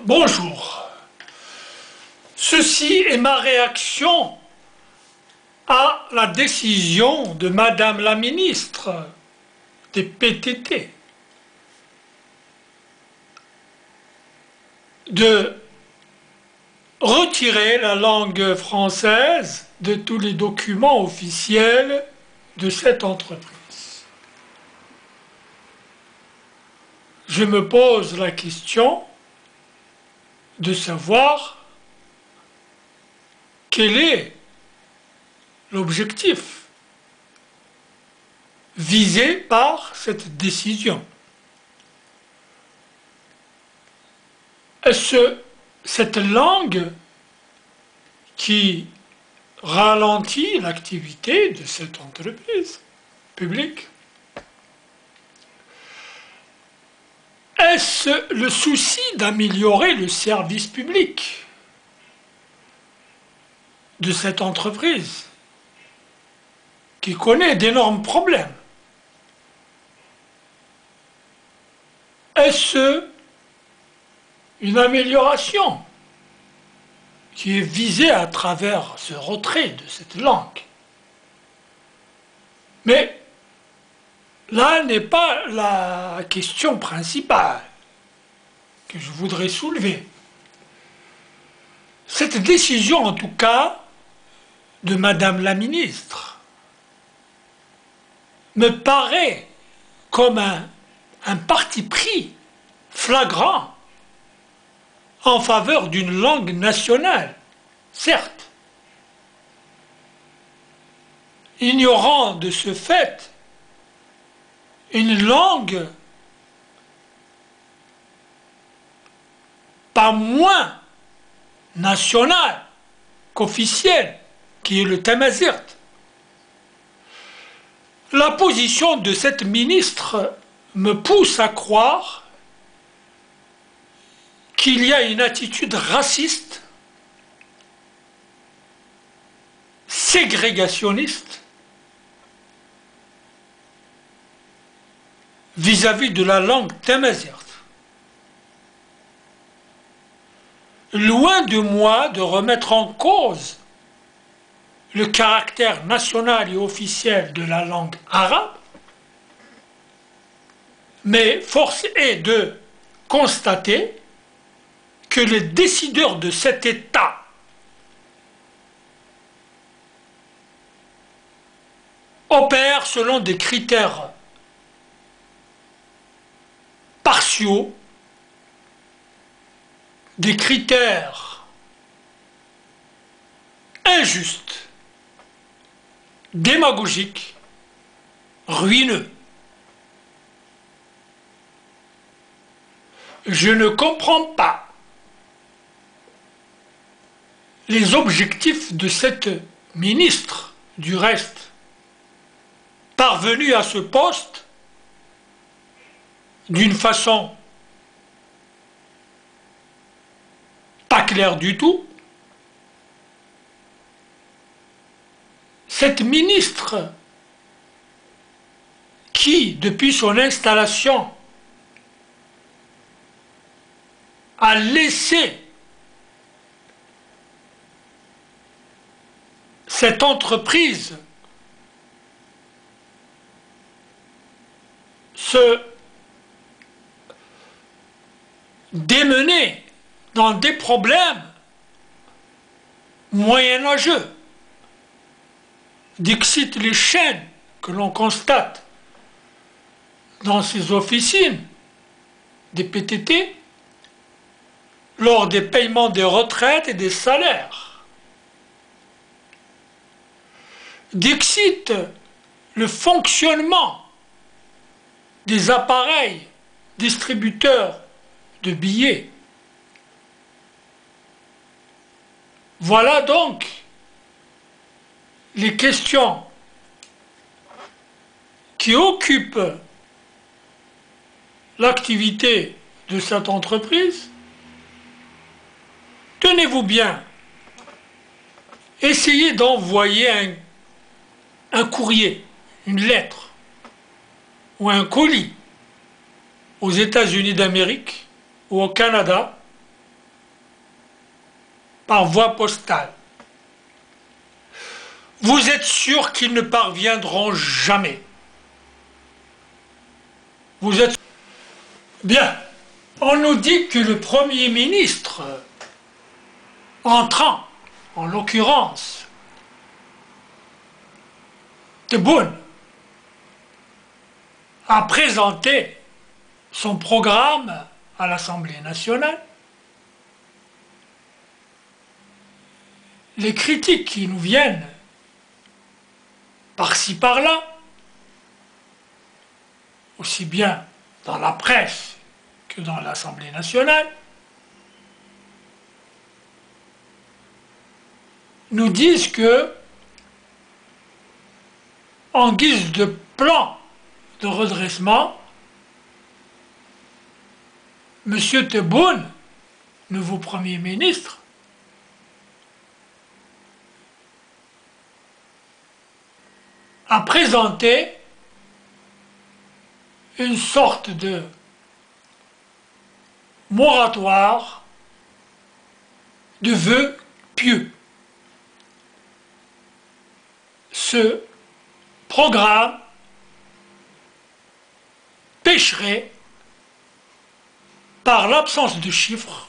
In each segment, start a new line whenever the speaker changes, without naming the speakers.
Bonjour. Ceci est ma réaction à la décision de Madame la ministre des PTT de retirer la langue française de tous les documents officiels de cette entreprise. Je me pose la question de savoir quel est l'objectif visé par cette décision. Est-ce cette langue qui ralentit l'activité de cette entreprise publique? Est-ce le souci d'améliorer le service public de cette entreprise qui connaît d'énormes problèmes? Est-ce une amélioration qui est visée à travers ce retrait de cette langue? Mais là n'est pas la question principale que je voudrais soulever. Cette décision, en tout cas, de Madame la ministre, me paraît comme un parti pris flagrant en faveur d'une langue nationale, certes, ignorant de ce fait une langue pas moins nationale qu'officielle, qui est le tamazight. La position de cette ministre me pousse à croire qu'il y a une attitude raciste, ségrégationniste, vis-à-vis de la langue tamazight. Loin de moi de remettre en cause le caractère national et officiel de la langue arabe, mais force est de constater que les décideurs de cet État opèrent selon des critères partiaux, des critères injustes, démagogiques, ruineux. Je ne comprends pas les objectifs de cette ministre, du reste, parvenue à ce poste d'une façon pas claire du tout. Cette ministre qui, depuis son installation, a laissé cette entreprise se démener dans des problèmes moyenâgeux. Dixit les chaînes que l'on constate dans ces officines des PTT lors des paiements des retraites et des salaires. Dixit le fonctionnement des appareils distributeurs de billets. Voilà donc les questions qui occupent l'activité de cette entreprise. Tenez-vous bien, essayez d'envoyer un courrier, une lettre ou un colis aux États-Unis d'Amérique ou au Canada par voie postale. Vous êtes sûr qu'ils ne parviendront jamais. Vous êtes... Bien, on nous dit que le Premier ministre entrant, en l'occurrence, Tebboune, a présenté son programme à l'Assemblée nationale. Les critiques qui nous viennent par-ci par-là, aussi bien dans la presse que dans l'Assemblée nationale, nous disent que, en guise de plan de redressement, M. Tebboune, nouveau Premier ministre, a présenté une sorte de moratoire de vœux pieux. Ce programme pécherait par l'absence de chiffres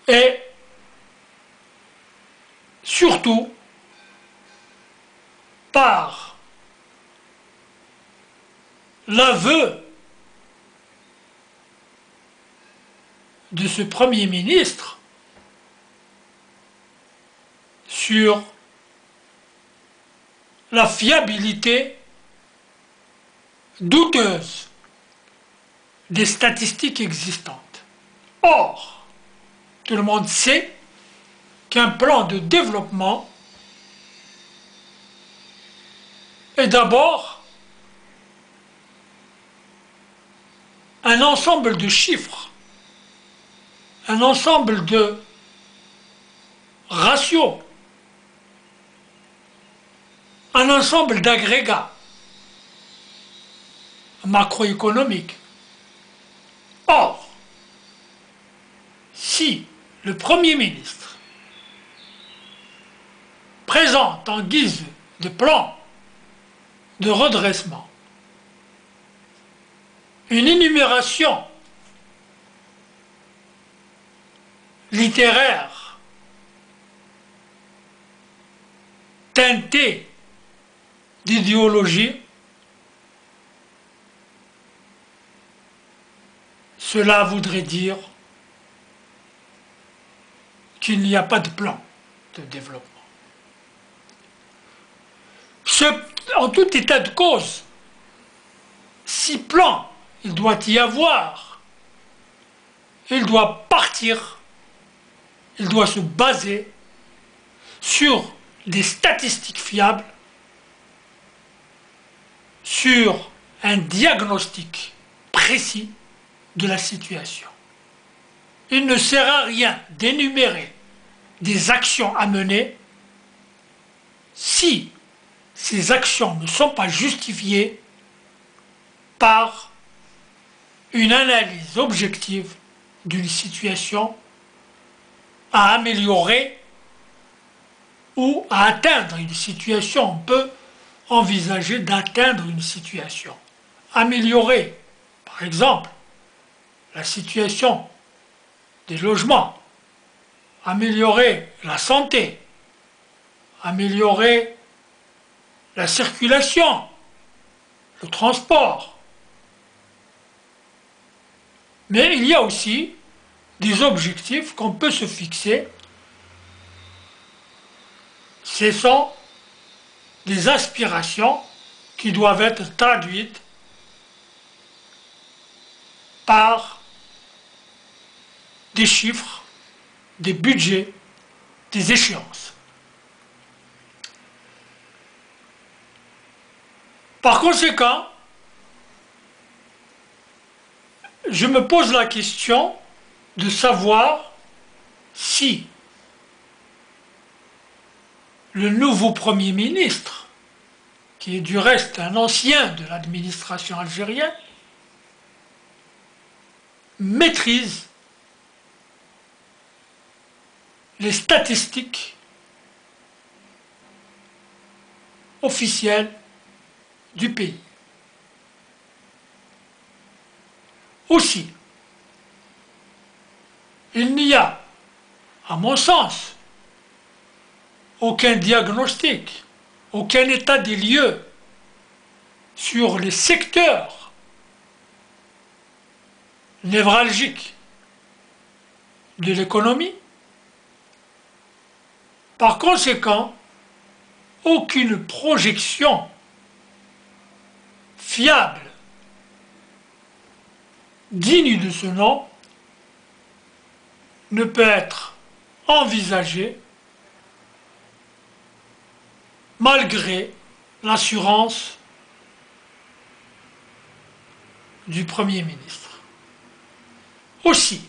et surtout par l'aveu de ce Premier ministre sur la fiabilité douteuse des statistiques existantes. Or, tout le monde sait qu'un plan de développement est d'abord un ensemble de chiffres, un ensemble de ratios, un ensemble d'agrégats macroéconomiques. Or, si le Premier ministre présente en guise de plan de redressement une énumération littéraire teintée d'idéologie, cela voudrait dire qu'il n'y a pas de plan de développement. En tout état de cause, si plan il doit y avoir, il doit partir, il doit se baser sur des statistiques fiables, sur un diagnostic précis de la situation. Il ne sert à rien d'énumérer des actions à mener si ces actions ne sont pas justifiées par une analyse objective d'une situation à améliorer ou à atteindre une situation. On peut envisager d'atteindre une situation. Améliorer, par exemple, la situation des logements, améliorer la santé, améliorer la circulation, le transport. Mais il y a aussi des objectifs qu'on peut se fixer. Ce sont des aspirations qui doivent être traduites par des chiffres, des budgets, des échéances. Par conséquent, je me pose la question de savoir si le nouveau Premier ministre, qui est du reste un ancien de l'administration algérienne, maîtrise les statistiques officielles du pays. Aussi, il n'y a, à mon sens, aucun diagnostic, aucun état des lieux sur les secteurs névralgiques de l'économie. Par conséquent, aucune projection fiable, digne de ce nom, ne peut être envisagée malgré l'assurance du Premier ministre. Aussi,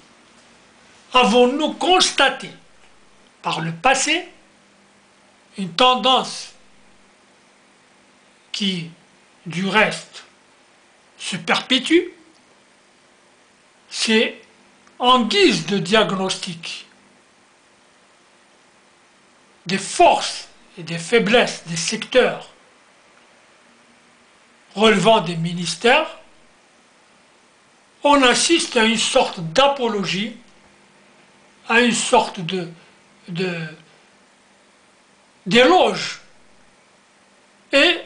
avons-nous constaté par le passé une tendance qui, du reste, se perpétue, c'est en guise de diagnostic des forces et des faiblesses des secteurs relevant des ministères, on assiste à une sorte d'apologie, à une sorte d'éloge et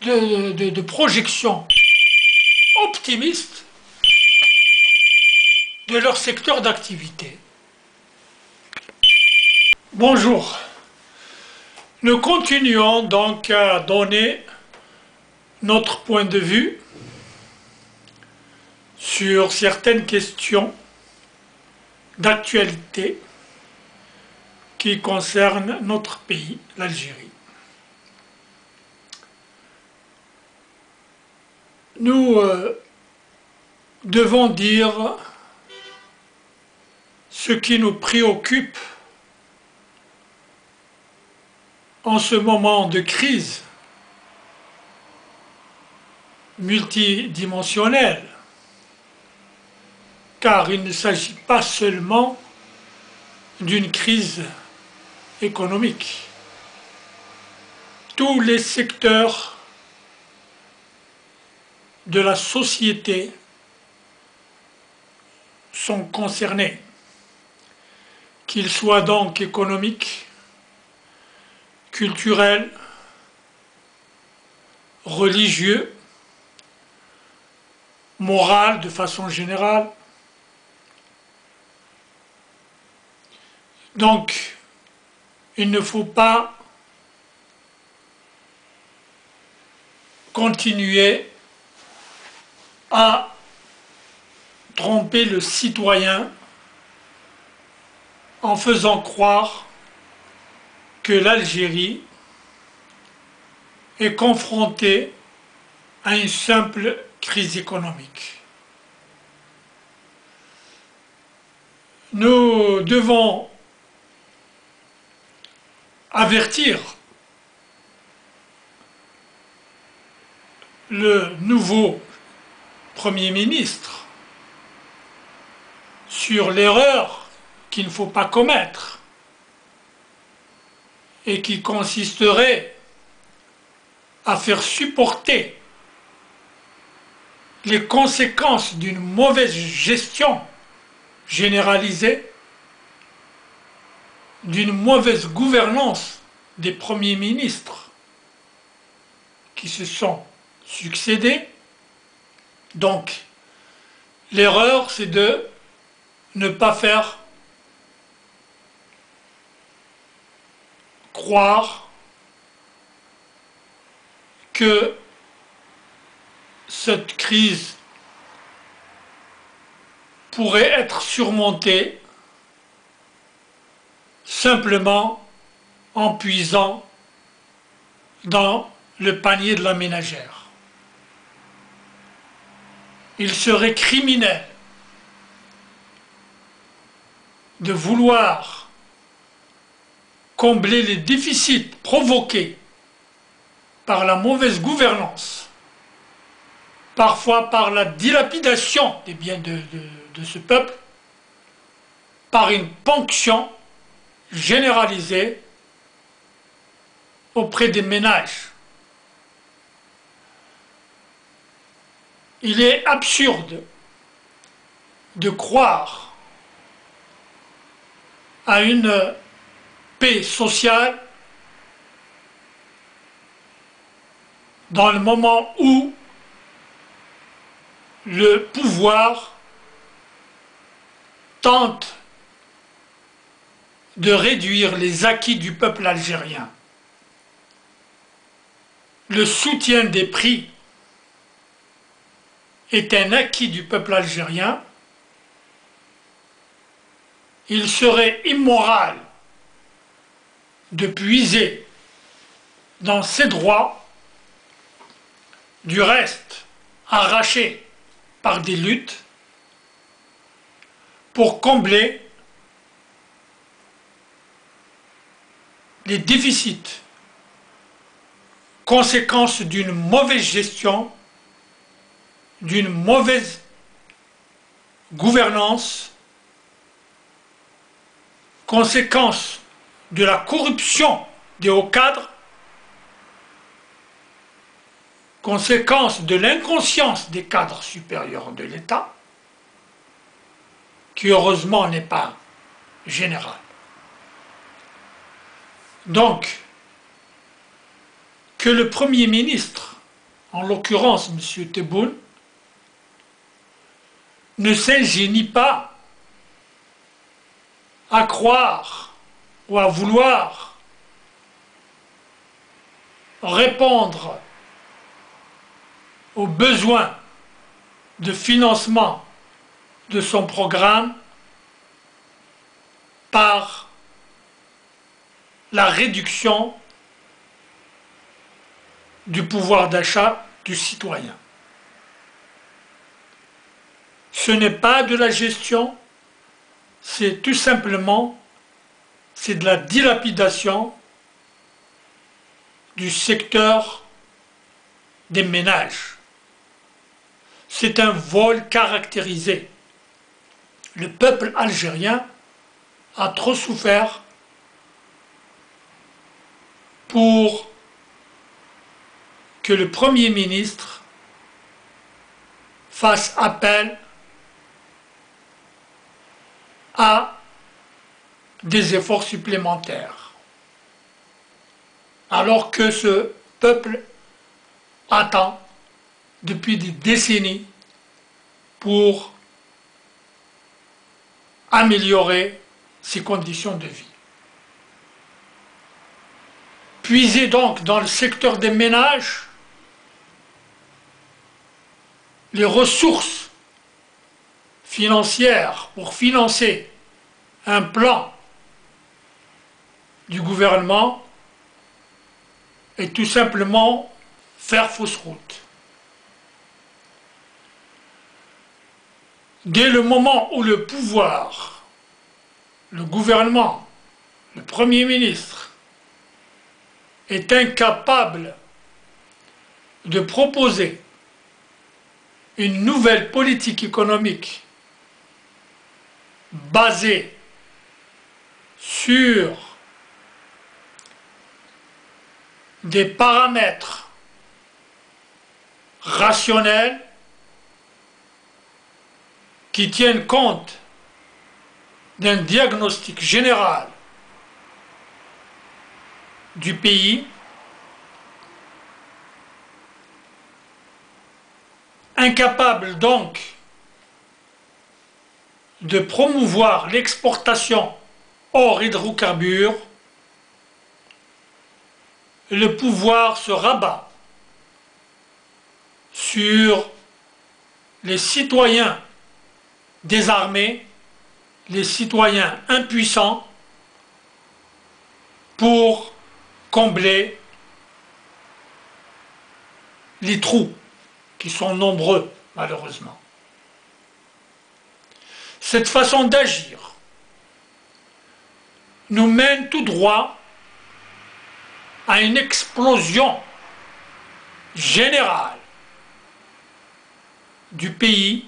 de projection optimiste de leur secteur d'activité. Bonjour. Nous continuons donc à donner notre point de vue sur certaines questions d'actualité qui concernent notre pays, l'Algérie. Nous devons dire ce qui nous préoccupe en ce moment de crise multidimensionnelle, car il ne s'agit pas seulement d'une crise économique. Tous les secteurs de la société sont concernés, qu'ils soient donc économiques, culturels, religieux, moraux de façon générale. Donc, il ne faut pas continuer à tromper le citoyen en faisant croire que l'Algérie est confrontée à une simple crise économique. Nous devons avertir le nouveau Premier ministre sur l'erreur qu'il ne faut pas commettre et qui consisterait à faire supporter les conséquences d'une mauvaise gestion généralisée, d'une mauvaise gouvernance des premiers ministres qui se sont succédés. Donc, l'erreur, c'est de ne pas faire croire que cette crise pourrait être surmontée simplement en puisant dans le panier de la ménagère. Il serait criminel de vouloir combler les déficits provoqués par la mauvaise gouvernance, parfois par la dilapidation des biens de ce peuple, par une ponction généralisée auprès des ménages. Il est absurde de croire à une paix sociale dans le moment où le pouvoir tente de réduire les acquis du peuple algérien. Le soutien des prix est un acquis du peuple algérien. Il serait immoral de puiser dans ses droits, du reste arrachés par des luttes, pour combler les déficits, conséquence d'une mauvaise gestion, d'une mauvaise gouvernance, conséquence de la corruption des hauts cadres, conséquence de l'inconscience des cadres supérieurs de l'État, qui heureusement n'est pas générale. Donc, que le Premier ministre, en l'occurrence M. Tebboune, ne s'ingénie pas à croire ou à vouloir répondre aux besoins de financement de son programme par la réduction du pouvoir d'achat du citoyen. Ce n'est pas de la gestion, c'est tout simplement de la dilapidation du secteur des ménages. C'est un vol caractérisé. Le peuple algérien a trop souffert pour que le Premier ministre fasse appel à des efforts supplémentaires. Alors que ce peuple attend depuis des décennies pour améliorer ses conditions de vie. Puiser donc dans le secteur des ménages les ressources financières pour financer un plan du gouvernement est tout simplement faire fausse route. Dès le moment où le pouvoir, le gouvernement, le Premier ministre est incapable de proposer une nouvelle politique économique basée sur des paramètres rationnels qui tiennent compte d'un diagnostic général du pays, incapable donc de promouvoir l'exportation hors hydrocarbures, le pouvoir se rabat sur les citoyens désarmés, les citoyens impuissants, pour combler les trous qui sont nombreux, malheureusement. Cette façon d'agir nous mène tout droit à une explosion générale du pays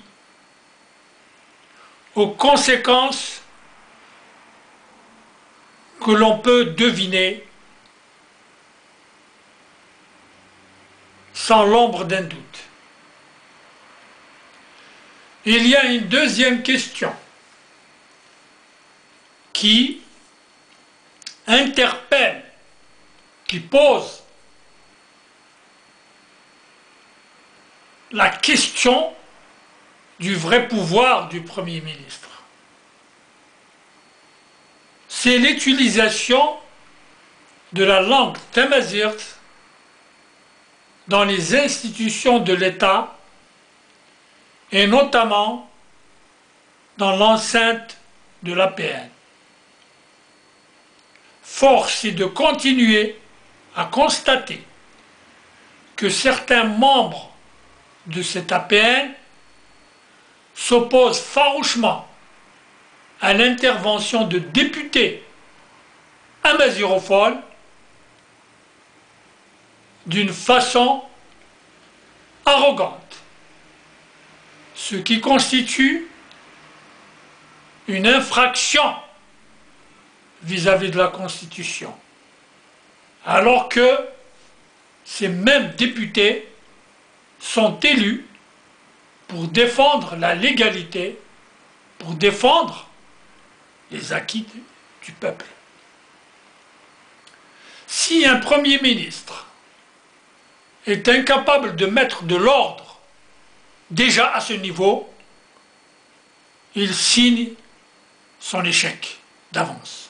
aux conséquences que l'on peut deviner sans l'ombre d'un doute. Il y a une deuxième question qui interpelle, qui pose la question du vrai pouvoir du Premier ministre. C'est l'utilisation de la langue tamazight dans les institutions de l'État et notamment dans l'enceinte de l'APN. Force est de continuer à constater que certains membres de cette APN s'opposent farouchement à l'intervention de députés amazirophones d'une façon arrogante, ce qui constitue une infraction vis-à-vis de la Constitution, alors que ces mêmes députés sont élus pour défendre la légalité, pour défendre les acquis du peuple. Si un Premier ministre est incapable de mettre de l'ordre déjà à ce niveau, il signe son échec d'avance.